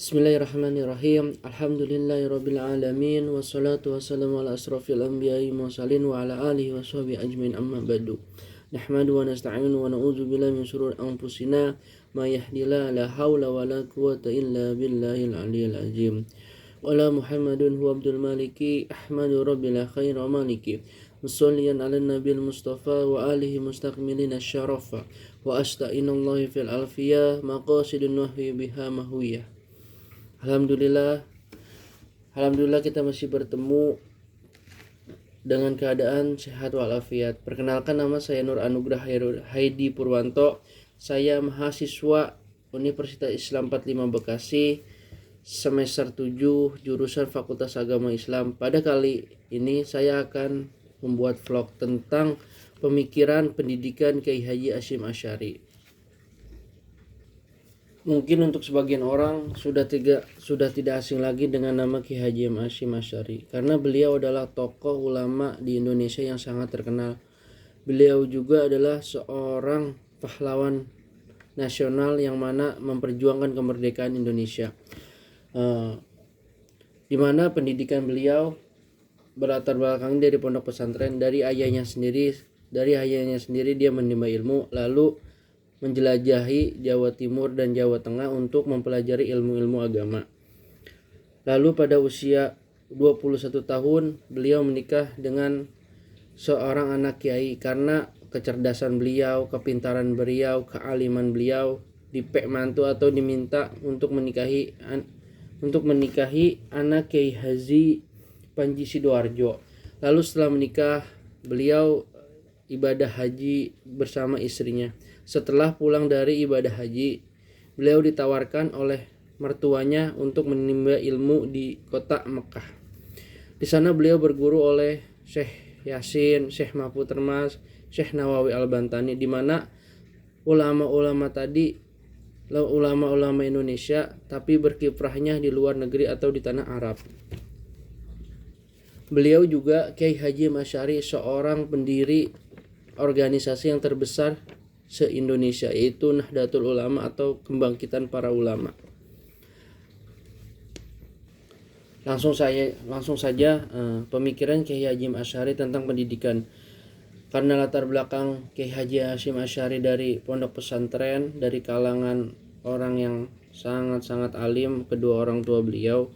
Bismillahirrahmanirrahim. Alhamdulillahirabbil alamin wassalatu wassalamu ala asrofil anbiya'i mursalin wa ala alihi washabihi ajmain amma ba'du. Nahmadu wa nasta'inu wa na'udzu billahi min syururi anfusina ma yahdihillahu la haula wa la quwwata illa billahil aliyyil azim. Wala Muhammadun huwa abdul maliki ahmadu rabbil khair wa maliki. Musholliyan ala nabil mustafa wa alihi mustaqmilina syarafa wa asta'inallahi fil alfiyah maqasidun nahwi biha mahwiyah. Alhamdulillah kita masih bertemu dengan keadaan sehat walafiat. Perkenalkan, nama saya Nur Anugrah Haidi Purwanto. Saya mahasiswa Universitas Islam 45 Bekasi, semester 7, jurusan Fakultas Agama Islam. Pada kali ini saya akan membuat vlog tentang pemikiran pendidikan Kiai Haji Hasyim Asy'ari. Mungkin untuk sebagian orang sudah tidak asing lagi dengan nama Kiai Haji Hasyim Asy'ari, karena beliau adalah tokoh ulama di Indonesia yang sangat terkenal. Beliau juga adalah seorang pahlawan nasional yang mana memperjuangkan kemerdekaan Indonesia. Di mana pendidikan beliau berlatar belakang dari pondok pesantren. Dari ayahnya sendiri dia menimba ilmu, lalu menjelajahi Jawa Timur dan Jawa Tengah untuk mempelajari ilmu-ilmu agama. Lalu pada usia 21 tahun beliau menikah dengan seorang anak kiai. Karena kecerdasan beliau, kepintaran beliau, kealiman beliau, dipek mantu atau diminta untuk menikahi anak Kiai Haji Panji Sidoarjo. Lalu setelah menikah beliau ibadah haji bersama istrinya. Setelah pulang dari ibadah haji, beliau ditawarkan oleh mertuanya untuk menimba ilmu di kota Mekah. Di sana beliau berguru oleh Syekh Yasin, Syekh Mahfud Termas, Syekh Nawawi Al-Bantani, di mana ulama-ulama Indonesia tapi berkiprahnya di luar negeri atau di tanah Arab. Beliau juga Kiai Haji Asy'ari, seorang pendiri organisasi yang terbesar se-Indonesia, yaitu Nahdlatul Ulama atau Kebangkitan Para Ulama. Langsung saja pemikiran Kiai Haji Asy'ari tentang pendidikan. Karena latar belakang Kiai Haji Hasyim Asy'ari dari pondok pesantren, dari kalangan orang yang sangat-sangat alim, kedua orang tua beliau,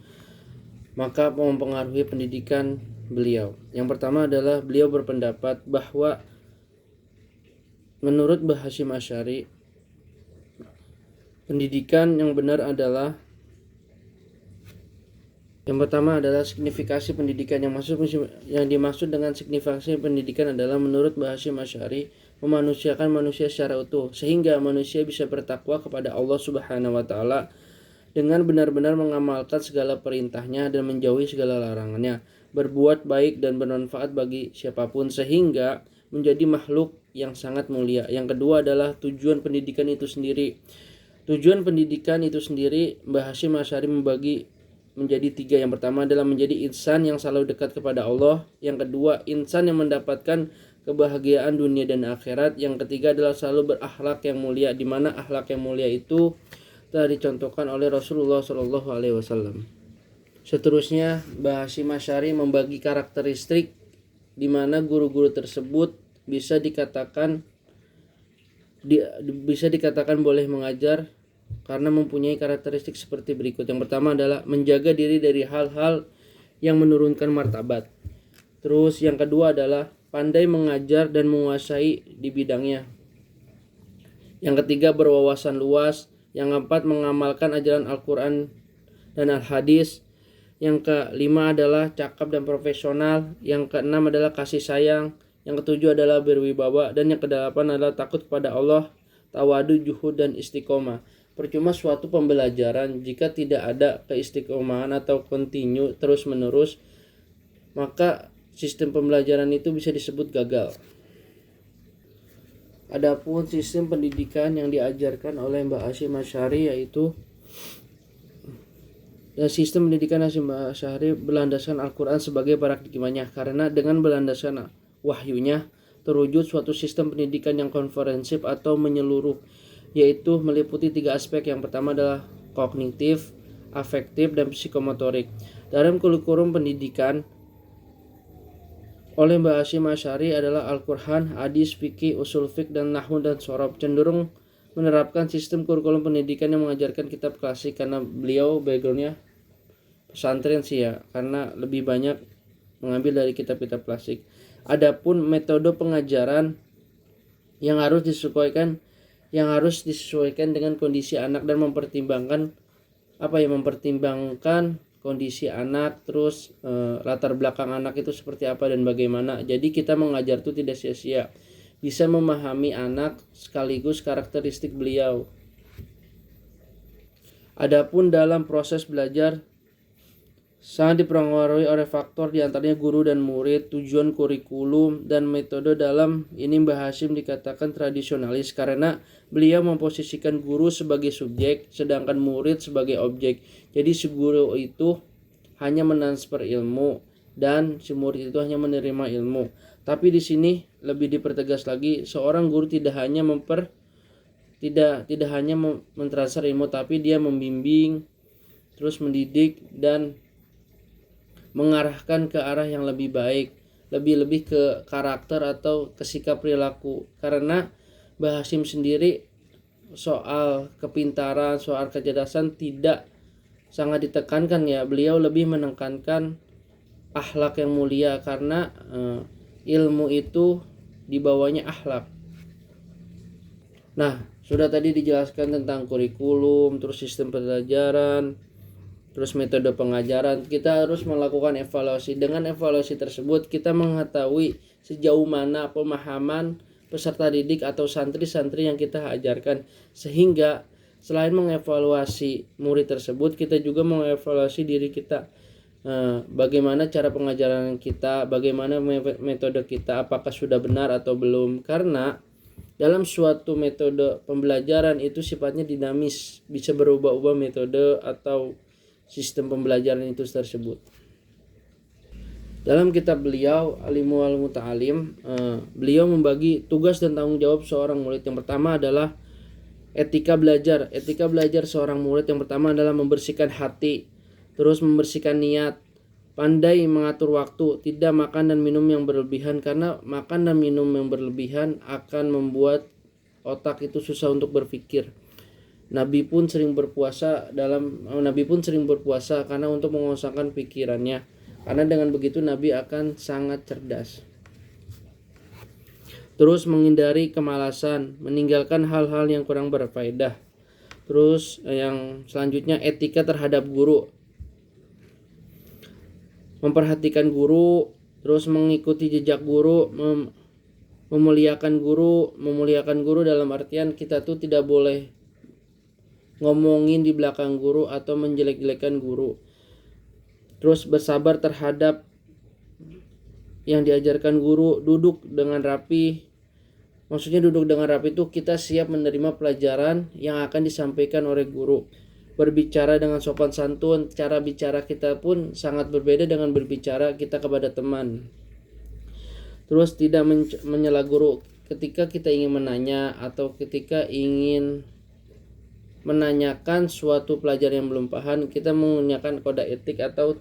maka mempengaruhi pendidikan beliau. Yang pertama adalah beliau berpendapat bahwa menurut Mbah Hasyim Asy'ari, pendidikan yang benar adalah, yang pertama adalah signifikasi pendidikan. Yang dimaksud dengan signifikasi pendidikan adalah menurut Mbah Hasyim Asy'ari memanusiakan manusia secara utuh, sehingga manusia bisa bertakwa kepada Allah Subhanahu wa taala dengan benar-benar mengamalkan segala perintahnya dan menjauhi segala larangannya, berbuat baik dan bermanfaat bagi siapapun sehingga menjadi makhluk yang sangat mulia. Yang kedua adalah tujuan pendidikan itu sendiri. Tujuan pendidikan itu sendiri Mbah Hasyim Asy'ari membagi menjadi 3. Yang pertama adalah menjadi insan yang selalu dekat kepada Allah. Yang kedua, insan yang mendapatkan kebahagiaan dunia dan akhirat. Yang ketiga adalah selalu berakhlak yang mulia, di mana akhlak yang mulia itu telah dicontohkan oleh Rasulullah SAW. Seterusnya, Mbah Hasyim Asy'ari membagi karakteristik di mana guru-guru tersebut bisa dikatakan boleh mengajar karena mempunyai karakteristik seperti berikut. Yang pertama adalah menjaga diri dari hal-hal yang menurunkan martabat. Terus yang kedua adalah pandai mengajar dan menguasai di bidangnya. Yang ketiga, berwawasan luas. Yang keempat, mengamalkan ajaran Al-Quran dan Al-Hadis. Yang kelima adalah cakap dan profesional. Yang keenam adalah kasih sayang. Yang ketujuh adalah berwibawa. Dan yang kedelapan adalah takut kepada Allah, tawadu, juhud, dan istiqomah. Percuma suatu pembelajaran jika tidak ada keistiqomahan atau continue terus menerus, maka sistem pembelajaran itu bisa disebut gagal. Adapun sistem pendidikan yang diajarkan oleh Mbah Hasyim Asy'ari yaitu sistem pendidikan Hasyim Asy'ari berlandaskan Al-Quran sebagai paradigmanya, karena dengan berlandaskan wahyunya terwujud suatu sistem pendidikan yang komprehensif atau menyeluruh, yaitu meliputi 3 aspek. Yang pertama adalah kognitif, afektif, dan psikomotorik. Dalam kurikulum pendidikan oleh Mbah Hasyim Asy'ari adalah Al-Quran, hadis, fikih, usul fiqh, dan nahwu dan shorof. Cenderung menerapkan sistem kurikulum pendidikan yang mengajarkan kitab klasik karena beliau backgroundnya pesantren sih ya, karena lebih banyak mengambil dari kitab-kitab klasik. Adapun metode pengajaran yang harus disesuaikan dengan kondisi anak dan mempertimbangkan kondisi anak, terus latar belakang anak itu seperti apa dan bagaimana. Jadi kita mengajar itu tidak sia-sia, bisa memahami anak sekaligus karakteristik beliau. Adapun dalam proses belajar sangat dipengaruhi oleh faktor diantaranya guru dan murid, tujuan kurikulum, dan metode. Dalam ini Mbah Hasyim dikatakan tradisionalis karena beliau memposisikan guru sebagai subjek sedangkan murid sebagai objek. Jadi si guru itu hanya metransfer ilmu dan si murid itu hanya menerima ilmu. Tapi di sini lebih dipertegas lagi, seorang guru tidak hanya mentransfer ilmu, tapi dia membimbing, terus mendidik dan mengarahkan ke arah yang lebih baik, lebih ke karakter atau ke sikap perilaku. Karena Mbah Hasyim sendiri soal kepintaran, soal kecerdasan tidak sangat ditekankan ya. Beliau lebih menekankan akhlak yang mulia karena ilmu itu dibawanya akhlak. Nah, sudah tadi dijelaskan tentang kurikulum, terus sistem pembelajaran, terus metode pengajaran. Kita harus melakukan evaluasi. Dengan evaluasi tersebut kita mengetahui sejauh mana pemahaman peserta didik atau santri-santri yang kita ajarkan. Sehingga selain mengevaluasi murid tersebut, kita juga mengevaluasi diri kita. Bagaimana cara pengajaran kita, bagaimana metode kita, apakah sudah benar atau belum. Karena dalam suatu metode pembelajaran itu sifatnya dinamis, bisa berubah-ubah metode atau sistem pembelajaran itu tersebut. Dalam kitab beliau Alimu wal Muta'alim, beliau membagi tugas dan tanggung jawab seorang murid. Yang pertama adalah etika belajar. Etika belajar seorang murid yang pertama adalah membersihkan hati, terus membersihkan niat, pandai mengatur waktu, tidak makan dan minum yang berlebihan, karena makan dan minum yang berlebihan akan membuat otak itu susah untuk berpikir. Nabi pun sering berpuasa karena untuk mengosongkan pikirannya. Karena dengan begitu Nabi akan sangat cerdas. Terus menghindari kemalasan, meninggalkan hal-hal yang kurang berfaedah. Terus yang selanjutnya etika terhadap guru. Memperhatikan guru, terus mengikuti jejak guru, memuliakan guru dalam artian kita tuh tidak boleh ngomongin di belakang guru atau menjelek-jelekan guru. Terus bersabar terhadap yang diajarkan guru, duduk dengan rapi. Maksudnya duduk dengan rapi itu kita siap menerima pelajaran yang akan disampaikan oleh guru. Berbicara dengan sopan santun, cara bicara kita pun sangat berbeda dengan berbicara kita kepada teman. Terus tidak menyela guru ketika kita ingin menanya atau ketika ingin menanyakan suatu pelajaran yang belum paham, kita menggunakan kode etik atau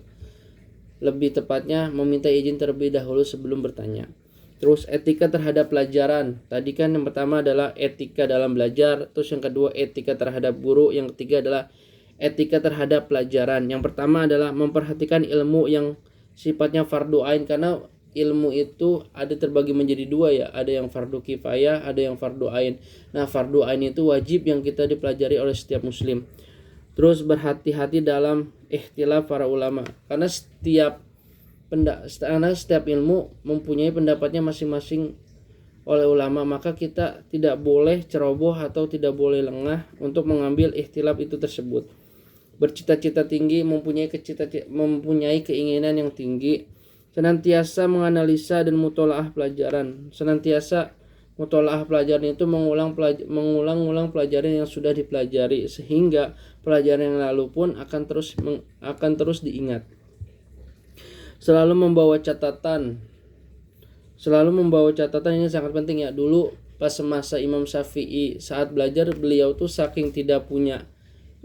lebih tepatnya meminta izin terlebih dahulu sebelum bertanya. Terus etika terhadap pelajaran. Tadi kan yang pertama adalah etika dalam belajar, terus yang kedua etika terhadap guru, yang ketiga adalah etika terhadap pelajaran. Yang pertama adalah memperhatikan ilmu yang sifatnya fardu ain, karena ilmu itu ada terbagi menjadi dua ya, ada yang fardu kifayah, ada yang fardu ain. Nah, fardu ain itu wajib yang kita dipelajari oleh setiap muslim. Terus berhati-hati dalam ikhtilaf para ulama, karena setiap ilmu mempunyai pendapatnya masing-masing oleh ulama, maka kita tidak boleh ceroboh atau tidak boleh lengah untuk mengambil ikhtilaf itu tersebut. Bercita-cita tinggi, mempunyai keinginan yang tinggi, senantiasa menganalisa dan mutolaah pelajaran. Senantiasa mutolaah pelajaran itu mengulang pelajaran yang sudah dipelajari, sehingga pelajaran yang lalu pun akan terus diingat. Selalu membawa catatan ini sangat penting ya. Dulu pas semasa Imam Syafi'i saat belajar, beliau tuh saking tidak punya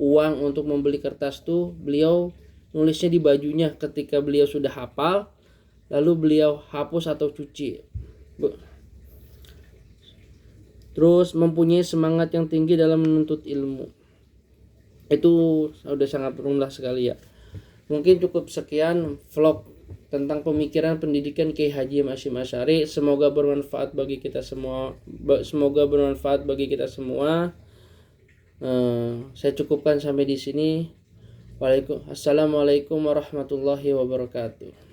uang untuk membeli kertas tuh beliau nulisnya di bajunya ketika beliau sudah hafal, lalu beliau hapus atau cuci. Terus mempunyai semangat yang tinggi dalam menuntut ilmu. Itu sudah sangat berumlah sekali ya. Mungkin cukup sekian vlog tentang pemikiran pendidikan Kiai Haji Hasyim Asy'ari. Semoga bermanfaat bagi kita semua. Saya cukupkan sampai di sini. Assalamualaikum warahmatullahi wabarakatuh.